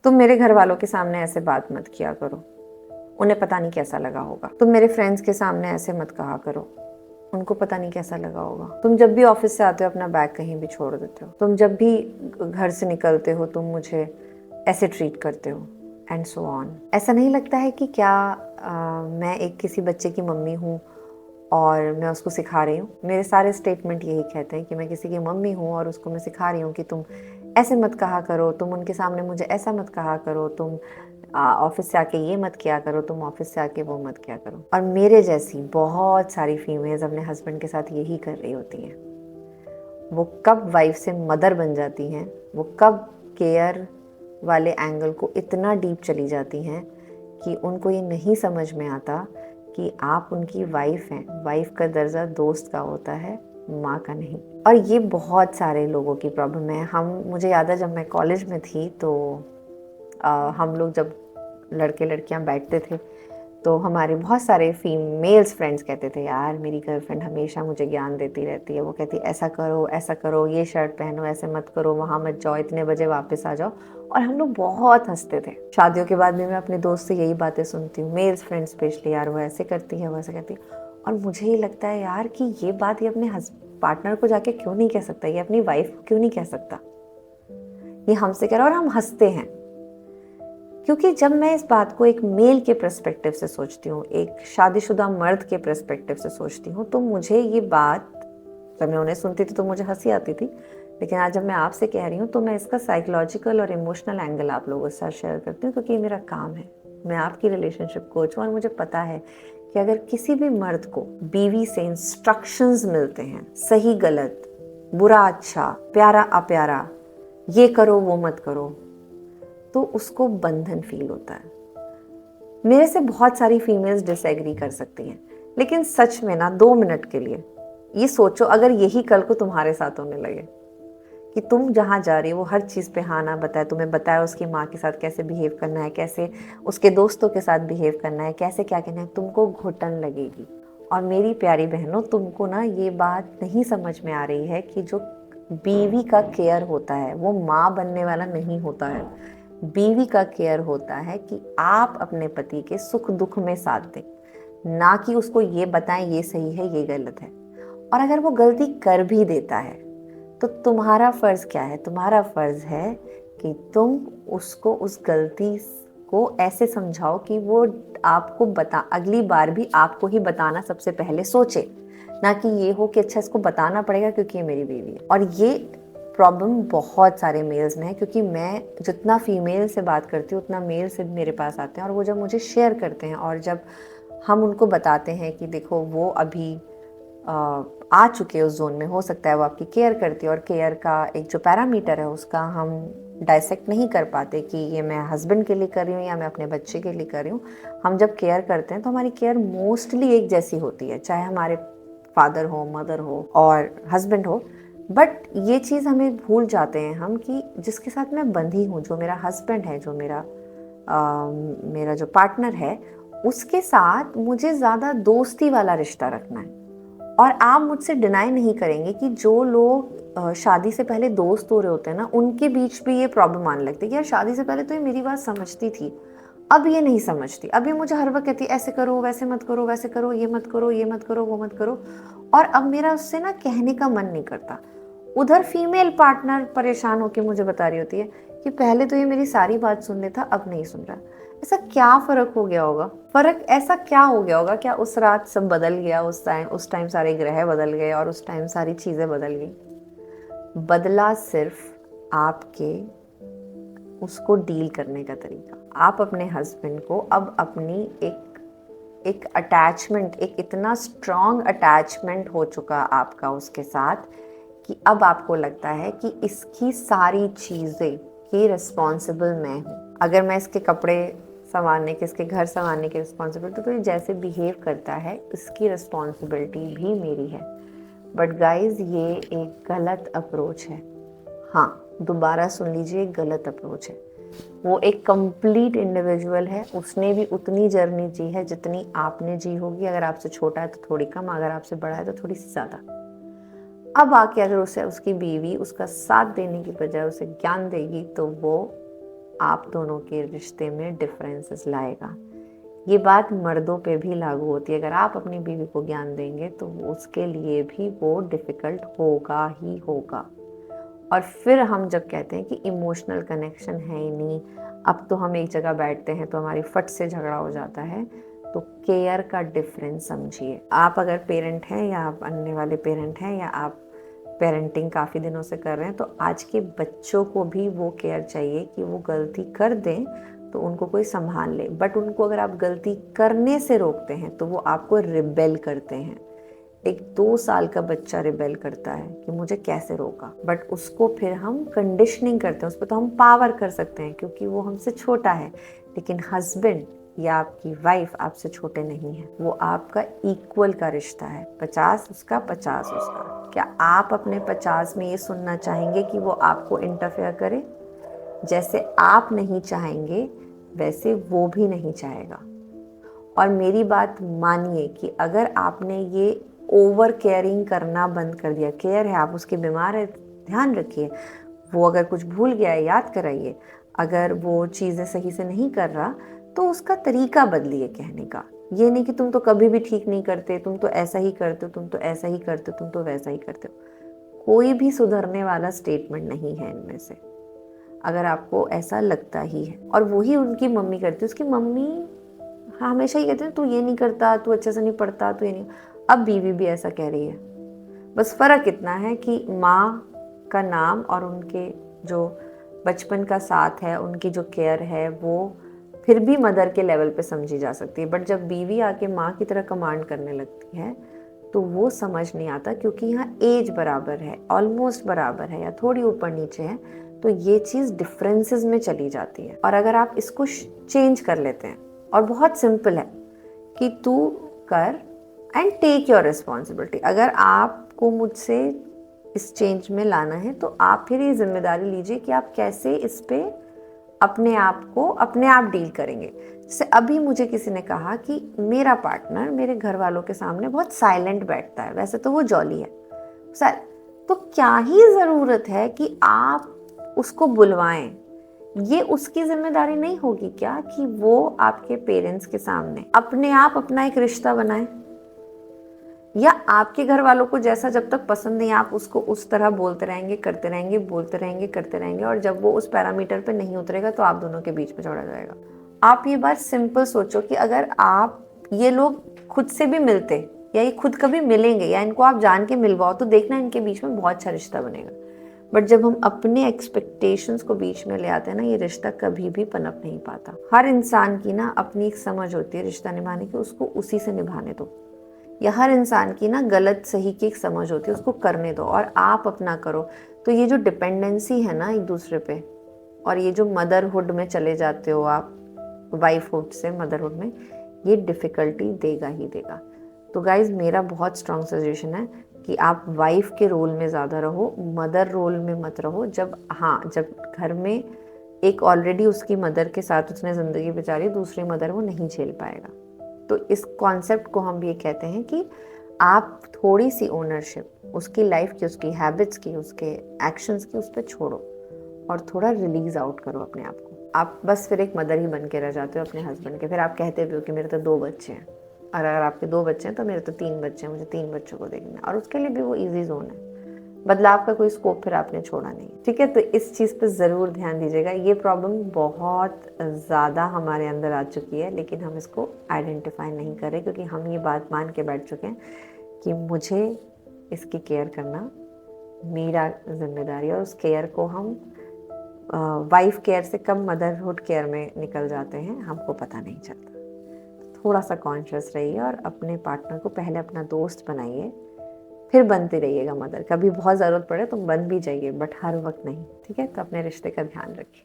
तुम मेरे घर वालों के सामने ऐसे बात मत किया करो, उन्हें पता नहीं कैसा लगा होगा। तुम मेरे फ्रेंड्स के सामने ऐसे मत कहा करो, उनको पता नहीं कैसा लगा होगा। तुम जब भी ऑफिस से आते हो अपना बैग कहीं भी छोड़ देते हो। तुम जब भी घर से निकलते हो तुम मुझे ऐसे ट्रीट करते हो, एंड सो ऑन। ऐसा नहीं लगता है कि क्या मैं एक किसी बच्चे की मम्मी हूँ और मैं उसको सिखा रही हूँ? मेरे सारे स्टेटमेंट यही कहते हैं कि मैं किसी की मम्मी हूँ और उसको मैं सिखा रही हूँ कि तुम ऐसे मत कहा करो, तुम उनके सामने मुझे ऐसा मत कहा करो, तुम ऑफिस से आके ये मत किया करो, तुम ऑफिस से आके वो मत किया करो। और मेरे जैसी बहुत सारी फीमेल्स अपने हस्बैंड के साथ यही कर रही होती हैं। वो कब वाइफ से मदर बन जाती हैं, वो कब केयर वाले एंगल को इतना डीप चली जाती हैं कि उनको ये नहीं समझ में आता कि आप उनकी वाइफ हैं। वाइफ का दर्जा दोस्त का होता है, माँ का नहीं। और ये बहुत सारे लोगों की प्रॉब्लम है। मुझे याद है जब मैं कॉलेज में थी तो हम लोग जब लड़के लड़कियां बैठते थे तो हमारे बहुत सारे फीमेल्स फ्रेंड्स कहते थे, यार मेरी गर्लफ्रेंड हमेशा मुझे ज्ञान देती रहती है। वो कहती ऐसा करो, ये शर्ट पहनो, ऐसे मत करो, वहाँ मत जाओ, इतने बजे वापस आ जाओ। और हम लोग बहुत हंसते थे। शादियों के बाद भी मैं अपने दोस्त से यही बातें सुनती हूँ, मेल्स फ्रेंड्स स्पेशली, यार वो ऐसे करती है, वो ऐसे करती है। और मुझे ये लगता है यार कि ये बात ये अपने पार्टनर को जाके क्यों नहीं कह सकता, ये अपनी वाइफ को क्यों नहीं कह सकता? ये हमसे कह रहा है और हम हंसते हैं। क्योंकि जब मैं इस बात को एक मेल के पर्सपेक्टिव से सोचती हूँ, एक शादीशुदा मर्द के पर्सपेक्टिव से सोचती हूँ, तो मुझे ये बात, जब मैं उन्हें सुनती थी तो मुझे हंसी आती थी, लेकिन आज जब मैं आपसे कह रही हूँ तो मैं इसका साइकोलॉजिकल और इमोशनल एंगल आप लोगों के साथ शेयर करती हूँ, क्योंकि ये मेरा काम है। मैं आपकी रिलेशनशिप कोच हूँ और मुझे पता है कि अगर किसी भी मर्द को बीवी से इंस्ट्रक्शंस मिलते हैं, सही गलत, बुरा अच्छा, प्यारा अप्यारा, ये करो वो मत करो, तो उसको बंधन फील होता है। मेरे से बहुत सारी फीमेल्स डिसएग्री कर सकती हैं, लेकिन सच में ना 2 मिनट के लिए ये सोचो, अगर यही कल को तुम्हारे साथ होने लगे कि तुम जहाँ जा रही हो वो हर चीज़ पे हाँ ना बताए, तुम्हें बताया उसकी माँ के साथ कैसे बिहेव करना है, कैसे उसके दोस्तों के साथ बिहेव करना है, कैसे क्या कहना है, तुमको घुटन लगेगी। और मेरी प्यारी बहनों, तुमको ना ये बात नहीं समझ में आ रही है कि जो बीवी का केयर होता है वो माँ बनने वाला नहीं होता है। बीवी का केयर होता है कि आप अपने पति के सुख दुख में साथ दें, ना कि उसको ये बताएं ये सही है ये गलत है। और अगर वो गलती कर भी देता है तो तुम्हारा फर्ज क्या है? तुम्हारा फर्ज है कि तुम उसको उस गलती को ऐसे समझाओ कि वो आपको अगली बार भी आपको ही बताना सबसे पहले सोचे, ना कि ये हो कि अच्छा इसको बताना पड़ेगा क्योंकि ये मेरी बीवी है। और ये प्रॉब्लम बहुत सारे मेल्स में है, क्योंकि मैं जितना फीमेल से बात करती हूँ उतना मेल से मेरे पास आते हैं और वो जब मुझे शेयर करते हैं और जब हम उनको बताते हैं कि देखो वो अभी आ चुके उस जोन में, हो सकता है वो आपकी केयर करती है और केयर का एक जो पैरामीटर है उसका हम डाइसेक्ट नहीं कर पाते कि ये मैं हस्बैंड के लिए कर रही हूँ या मैं अपने बच्चे के लिए कर रही हूँ। हम जब केयर करते हैं तो हमारी केयर मोस्टली एक जैसी होती है, चाहे हमारे फादर हो, मदर हो और हस्बैंड हो। बट ये चीज़ हमें भूल जाते हैं हम कि जिसके साथ मैं बंधी हूँ, जो मेरा हस्बैंड है, जो मेरा जो पार्टनर है, उसके साथ मुझे ज़्यादा दोस्ती वाला रिश्ता रखना है। और आप मुझसे डिनाई नहीं करेंगे कि जो लोग शादी से पहले दोस्त हो रहे होते हैं ना, उनके बीच भी ये प्रॉब्लम आने लगती है कि यार शादी से पहले तो ये मेरी बात समझती थी, अब ये नहीं समझती, अब ये मुझे हर वक्त कहती है ऐसे करो, वैसे मत करो, वैसे करो, ये मत करो, ये मत करो, वो मत करो। और अब मेरा उससे ना कहने का मन नहीं करता। उधर फीमेल पार्टनर परेशान होकर मुझे बता रही होती है कि पहले तो ये मेरी सारी बात सुन लेता, अब नहीं सुन रहा। ऐसा क्या फर्क हो गया होगा? फर्क ऐसा क्या हो गया होगा? क्या उस रात सब बदल गया? उस टाइम सारे ग्रह बदल गए और उस टाइम सारी चीजें बदल गई? बदला सिर्फ आपके उसको डील करने का तरीका। आप अपने हस्बैंड को अब अपनी एक अटैचमेंट, एक इतना स्ट्रॉन्ग अटैचमेंट हो चुका आपका उसके साथ कि अब आपको लगता है कि इसकी सारी चीज़ें की रिस्पॉन्सिबल मैं हूँ। अगर मैं इसके कपड़े संवारने के, इसके घर संवारने की रिस्पॉन्सिबिलिटी, तो ये जैसे बिहेव करता है इसकी रिस्पॉन्सिबिलिटी भी मेरी है। बट गाइज, ये एक गलत अप्रोच है। हाँ, दोबारा सुन लीजिए, गलत अप्रोच है। वो एक कंप्लीट इंडिविजुअल है, उसने भी उतनी जर्नी जी है जितनी आपने जी होगी। अगर आपसे छोटा है तो थोड़ी कम, अगर आपसे बड़ा है तो थोड़ी सी ज़्यादा। अब आके अगर उसे उसकी बीवी उसका साथ देने की बजाय उसे ज्ञान देगी तो वो आप दोनों के रिश्ते में डिफरेंसेस लाएगा। ये बात मर्दों पे भी लागू होती है। अगर आप अपनी बीवी को ज्ञान देंगे तो उसके लिए भी वो डिफ़िकल्ट होगा ही होगा। और फिर हम जब कहते हैं कि इमोशनल कनेक्शन है ही नहीं, अब तो हम एक जगह बैठते हैं तो हमारी फट से झगड़ा हो जाता है, तो केयर का डिफरेंस समझिए। आप अगर पेरेंट हैं या आप आने वाले पेरेंट हैं या आप पेरेंटिंग काफ़ी दिनों से कर रहे हैं, तो आज के बच्चों को भी वो केयर चाहिए कि वो गलती कर दें तो उनको कोई संभाल ले। बट उनको अगर आप गलती करने से रोकते हैं तो वो आपको रिबेल करते हैं। एक 2 साल का बच्चा रिबेल करता है कि मुझे कैसे रोका, बट उसको फिर हम कंडीशनिंग करते हैं, उस पर तो हम पावर कर सकते हैं क्योंकि वो हमसे छोटा है। लेकिन हस्बैंड या आपकी वाइफ आपसे छोटे नहीं है, वो आपका इक्वल का रिश्ता है। 50 उसका 50 उसका। क्या आप अपने 50 में ये सुनना चाहेंगे कि वो आपको इंटरफेयर करे? जैसे आप नहीं चाहेंगे वैसे वो भी नहीं चाहेगा। और मेरी बात मानिए कि अगर आपने ये ओवर केयरिंग करना बंद कर दिया, केयर है, आप उसके बीमार है, ध्यान रखिए, वो अगर कुछ भूल गया है याद कराइए, अगर वो चीज़ें सही से नहीं कर रहा तो उसका तरीका बदलिए कहने का। ये नहीं कि तुम तो कभी भी ठीक नहीं करते, तुम तो ऐसा ही करते हो, तुम तो ऐसा ही करते हो, तुम तो वैसा ही करते हो। कोई भी सुधरने वाला स्टेटमेंट नहीं है इनमें से, अगर आपको ऐसा लगता ही है। और वही उनकी मम्मी करती है, उसकी मम्मी हाँ हमेशा ही कहते हैं तू ये नहीं करता, तू अच्छे से नहीं पढ़ता, तू ये नहीं। अब बीवी भी ऐसा कह रही है। बस फ़र्क इतना है कि माँ का नाम और उनके जो बचपन का साथ है, उनकी जो केयर है, वो फिर भी मदर के लेवल पे समझी जा सकती है। बट जब बीवी आके माँ की तरह कमांड करने लगती है तो वो समझ नहीं आता, क्योंकि यहाँ एज बराबर है, ऑलमोस्ट बराबर है या थोड़ी ऊपर नीचे है, तो ये चीज़ डिफरेंसेस में चली जाती है। और अगर आप इसको चेंज कर लेते हैं, और बहुत सिंपल है कि तू कर एंड टेक योर रिस्पॉन्सिबिलिटी। अगर आपको मुझसे इस चेंज में लाना है तो आप फिर ये जिम्मेदारी लीजिए कि आप कैसे इस पे अपने आप को अपने आप डील करेंगे। जैसे अभी मुझे किसी ने कहा कि मेरा पार्टनर मेरे घर वालों के सामने बहुत साइलेंट बैठता है, वैसे तो वो जॉली है सर, तो क्या ही ज़रूरत है कि आप उसको बुलवाएं? ये उसकी जिम्मेदारी नहीं होगी क्या कि वो आपके पेरेंट्स के सामने अपने आप अपना एक रिश्ता बनाए? या आपके घर वालों को जैसा जब तक पसंद नहीं, आप उसको उस तरह बोलते रहेंगे, करते रहेंगे, बोलते रहेंगे, करते रहेंगे, और जब वो उस पैरामीटर पे नहीं उतरेगा तो आप दोनों के बीच में झगड़ा जाएगा। आप ये बात सिंपल सोचो कि अगर आप ये लोग खुद से भी मिलते या ये खुद कभी मिलेंगे या इनको आप जान के मिलवाओ तो देखना इनके बीच में बहुत अच्छा रिश्ता बनेगा। बट जब हम अपने एक्सपेक्टेशंस को बीच में ले आते हैं ना, ये रिश्ता कभी भी पनप नहीं पाता। हर इंसान की ना अपनी एक समझ होती है रिश्ता निभाने की, उसको उसी से निभाने दो। या हर इंसान की ना गलत सही की एक समझ होती है, उसको करने दो और आप अपना करो। तो ये जो डिपेंडेंसी है ना एक दूसरे पे, और ये जो मदरहुड में चले जाते हो आप, वाइफहुड से मदरहुड में, ये डिफ़िकल्टी देगा ही देगा। तो गाइज मेरा बहुत स्ट्रॉन्ग सजेशन है कि आप वाइफ के रोल में ज़्यादा रहो, मदर रोल में मत रहो। जब घर में एक ऑलरेडी उसकी मदर के साथ उसने ज़िंदगी बिताई, दूसरी मदर वो नहीं झेल पाएगा। तो इस कॉन्सेप्ट को हम ये कहते हैं कि आप थोड़ी सी ओनरशिप उसकी लाइफ की, उसकी हैबिट्स की, उसके एक्शंस की उस पर छोड़ो और थोड़ा रिलीज आउट करो अपने आप को। आप बस फिर एक मदर ही बन के रह जाते हो अपने हस्बैंड के। फिर आप कहते भी हो कि मेरे तो 2 बच्चे हैं, और अगर आपके 2 बच्चे हैं तो मेरे तो 3 बच्चे हैं, मुझे 3 बच्चों को देखना है। और उसके लिए भी वो ईजी जोन है, बदलाव का कोई स्कोप फिर आपने छोड़ा नहीं। ठीक है, तो इस चीज़ पे ज़रूर ध्यान दीजिएगा। ये प्रॉब्लम बहुत ज़्यादा हमारे अंदर आ चुकी है, लेकिन हम इसको आइडेंटिफाई नहीं कर रहे, क्योंकि हम ये बात मान के बैठ चुके हैं कि मुझे इसकी केयर करना मेरा जिम्मेदारी है। और उस केयर को हम वाइफ केयर से कम मदरहुड केयर में निकल जाते हैं, हमको पता नहीं चलता। थोड़ा सा कॉन्शियस रहिए और अपने पार्टनर को पहले अपना दोस्त बनाइए, फिर बनते रहिएगा मदर। कभी बहुत ज़रूरत पड़े तो बन भी जाइए, बट हर वक्त नहीं। ठीक है, तो अपने रिश्ते का ध्यान रखिए।